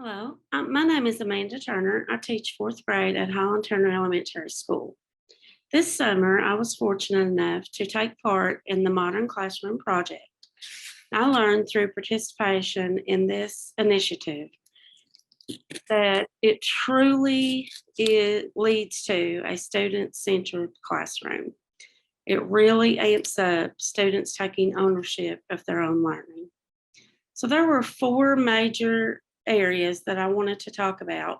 Hello, my name is Amanda Turner. I teach fourth grade at Highland Turner Elementary School. This summer, I was fortunate enough to take part in the Modern Classroom Project. I learned through participation in this initiative that it truly leads to a student-centered classroom. It really amps up students taking ownership of their own learning. So there were four major areas that I wanted to talk about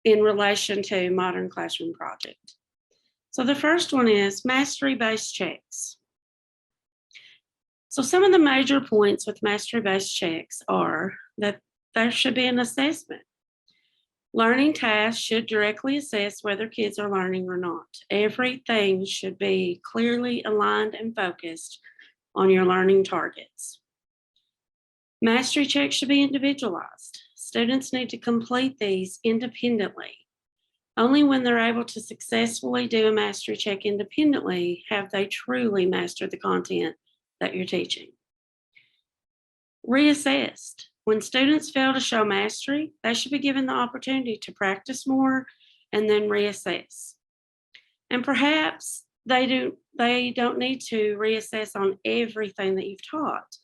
in relation to Modern Classroom Project. So the first one is mastery-based checks. So some of the major points with mastery-based checks are that there should be an assessment. Learning tasks should directly assess whether kids are learning or not. Everything should be clearly aligned and focused on your learning targets. Mastery checks should be individualized. Students need to complete these independently. Only when they're able to successfully do a mastery check independently have they truly mastered the content that you're teaching. Reassessed. When students fail to show mastery, they should be given the opportunity to practice more and then reassess. And perhaps they don't need to reassess on everything that you've taught.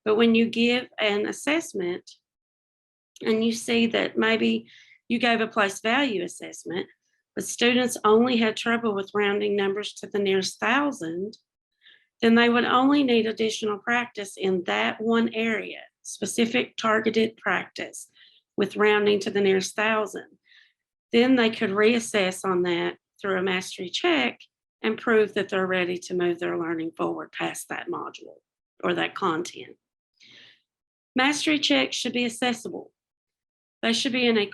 But when you give an assessment and you see that maybe you gave a place value assessment, but students only had trouble with rounding numbers to the nearest thousand, then they would only need additional practice in that one area, specific targeted practice with rounding to the nearest thousand. Then they could reassess on that through a mastery check and prove that they're ready to move their learning forward past that module or that content. Mastery checks should be accessible. They should be in a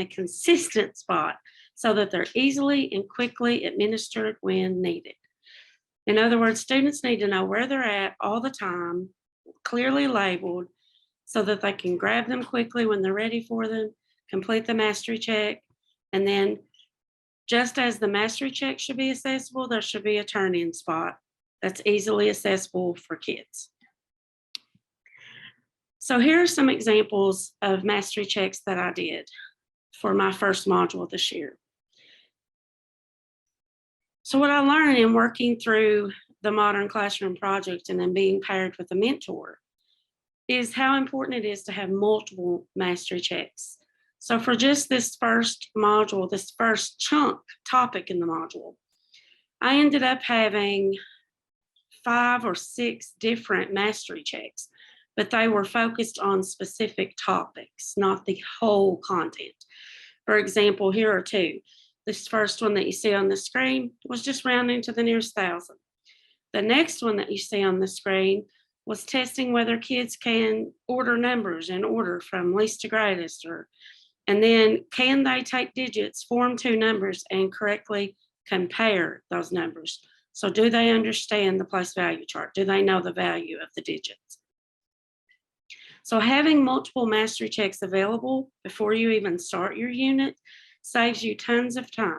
consistent spot so that they're easily and quickly administered when needed. In other words, students need to know where they're at all the time, clearly labeled, so that they can grab them quickly when they're ready for them, complete the mastery check, and then just as the mastery check should be accessible, there should be a turn-in spot that's easily accessible for kids. So here are some examples of mastery checks that I did for my first module this year. So what I learned in working through the Modern Classroom Project and then being paired with a mentor is how important it is to have multiple mastery checks. So for just this first module, this first chunk topic in the module, I ended up having 5 or 6 different mastery checks, but they were focused on specific topics, not the whole content. For example, here are 2. This first one that you see on the screen was just rounding to the nearest thousand. The next one that you see on the screen was testing whether kids can order numbers in order from least to greatest, and then can they take digits, form 2 numbers, and correctly compare those numbers. So do they understand the place value chart? Do they know the value of the digits? So having multiple mastery checks available before you even start your unit saves you tons of time.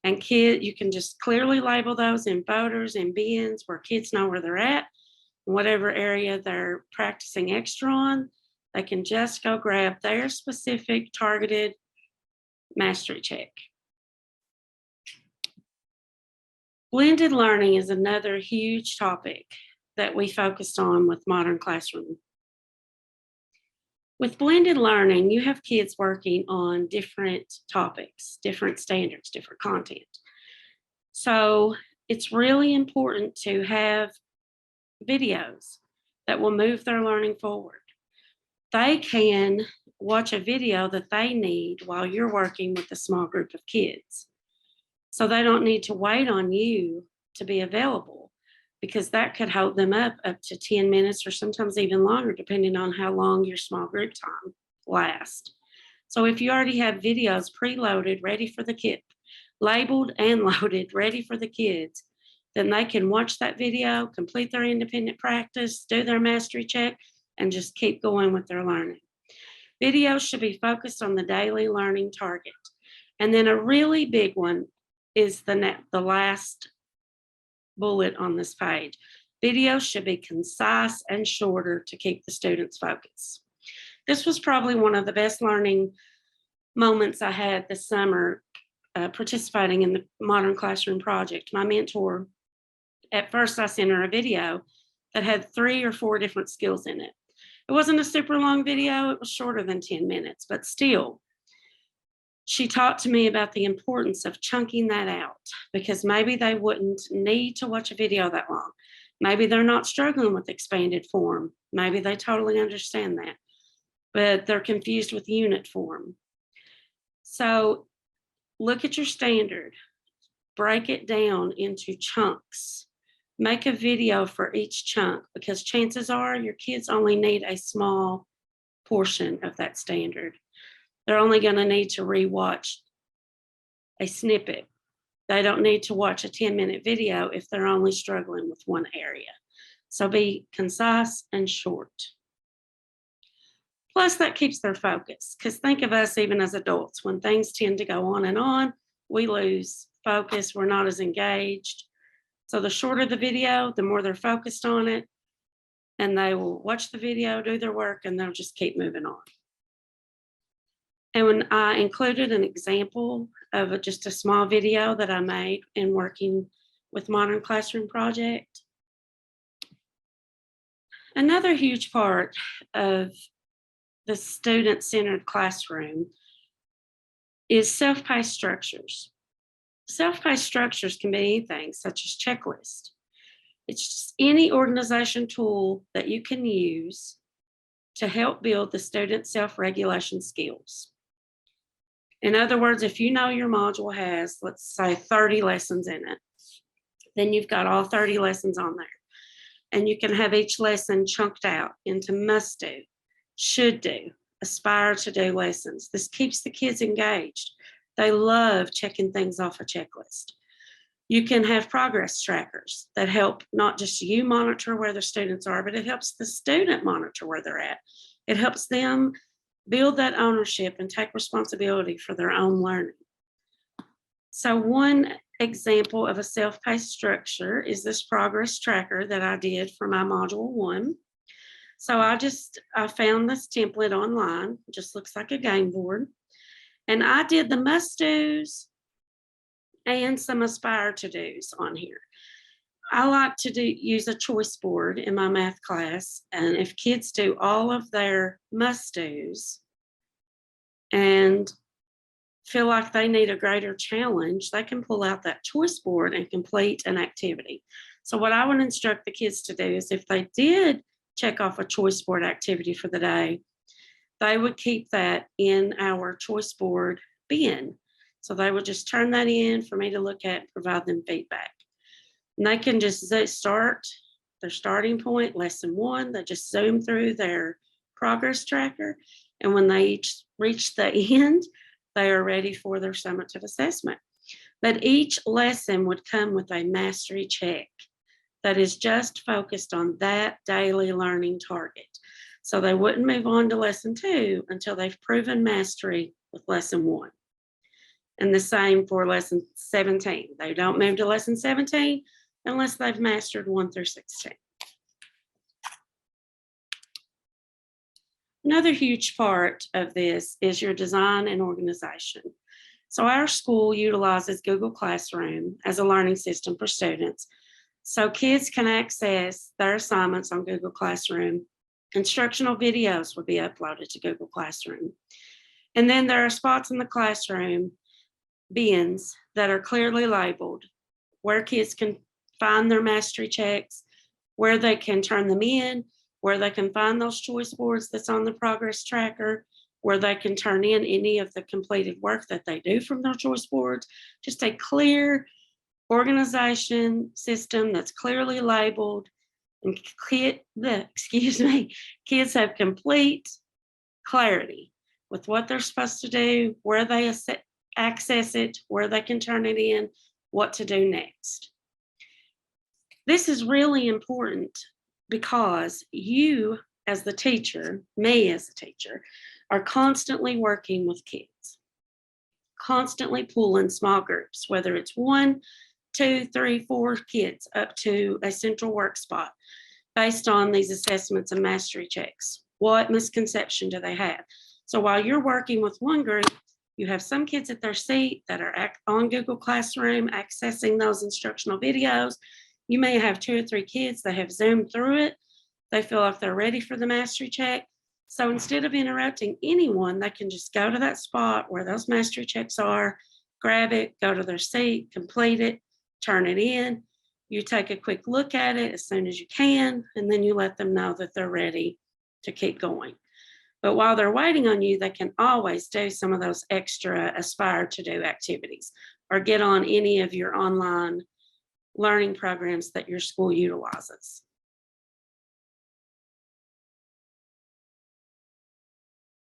And you can just clearly label those in folders and bins where kids know where they're at. Whatever area they're practicing extra on, they can just go grab their specific targeted mastery check. Blended learning is another huge topic that we focused on with Modern Classroom. With blended learning, you have kids working on different topics, different standards, different content. So it's really important to have videos that will move their learning forward. They can watch a video that they need while you're working with a small group of kids. So they don't need to wait on you to be available, because that could hold them up to 10 minutes or sometimes even longer, depending on how long your small group time lasts. So if you already have videos preloaded, ready for the kid, labeled and loaded, ready for the kids, then they can watch that video, complete their independent practice, do their mastery check, and just keep going with their learning. Videos should be focused on the daily learning target. And then a really big one is the last bullet on this page. Videos should be concise and shorter to keep the students focused. This was probably one of the best learning moments I had this summer participating in the Modern Classroom Project. My mentor, at first I sent her a video that had 3 or 4 different skills in it. It wasn't a super long video, it was shorter than 10 minutes, but still, she talked to me about the importance of chunking that out because maybe they wouldn't need to watch a video that long. Maybe they're not struggling with expanded form. Maybe they totally understand that, but they're confused with unit form. So look at your standard, break it down into chunks. Make a video for each chunk because chances are your kids only need a small portion of that standard. They're only going to need to rewatch a snippet. They don't need to watch a 10-minute video if they're only struggling with one area. So be concise and short. Plus, that keeps their focus because think of us even as adults. When things tend to go on and on, we lose focus. We're not as engaged. So the shorter the video, the more they're focused on it, and they will watch the video, do their work, and they'll just keep moving on. And when I included an example of just a small video that I made in working with Modern Classroom Project. Another huge part of the student-centered classroom is self-paced structures. Self-paced structures can be anything, such as checklists. It's just any organization tool that you can use to help build the student's self-regulation skills. In other words, if you know your module has, let's say, 30 lessons in it, then you've got all 30 lessons on there. And you can have each lesson chunked out into must do, should do, aspire to do lessons. This keeps the kids engaged. They love checking things off a checklist. You can have progress trackers that help not just you monitor where the students are, but it helps the student monitor where they're at. It helps them build that ownership and take responsibility for their own learning. So one example of a self-paced structure is this progress tracker that I did for my module 1. So I found this template online. It just looks like a game board. And I did the must-dos and some aspire to-dos on here. I like to use a choice board in my math class. And if kids do all of their must-dos and feel like they need a greater challenge, they can pull out that choice board and complete an activity. So what I would instruct the kids to do is if they did check off a choice board activity for the day, they would keep that in our choice board bin. So they would just turn that in for me to look at and provide them feedback. And they can just start their starting point, lesson 1, they just zoom through their progress tracker. And when they reach the end, they are ready for their summative assessment. But each lesson would come with a mastery check that is just focused on that daily learning target. So they wouldn't move on to lesson 2 until they've proven mastery with lesson 1. And the same for lesson 17. They don't move to lesson 17 unless they've mastered 1 through 16. Another huge part of this is your design and organization. So our school utilizes Google Classroom as a learning system for students. So kids can access their assignments on Google Classroom. Instructional videos will be uploaded to Google Classroom. And then there are spots in the classroom, bins, that are clearly labeled where kids can find their mastery checks, where they can turn them in, where they can find those choice boards that's on the progress tracker, where they can turn in any of the completed work that they do from their choice boards. Just a clear organization system that's clearly labeled, and kids have complete clarity with what they're supposed to do, where they access it, where they can turn it in, what to do next. This is really important because you as the teacher, me as a teacher, are constantly working with kids, constantly pulling small groups, whether it's 1, 2, 3, 4 kids up to a central work spot based on these assessments and mastery checks. What misconception do they have? So while you're working with one group, you have some kids at their seat that are on Google Classroom accessing those instructional videos. You may have 2 or 3 kids that have zoomed through it. They feel like they're ready for the mastery check. So instead of interrupting anyone, they can just go to that spot where those mastery checks are, grab it, go to their seat, complete it, turn it in. You take a quick look at it as soon as you can, and then you let them know that they're ready to keep going. But while they're waiting on you, they can always do some of those extra aspire to do activities or get on any of your online learning programs that your school utilizes.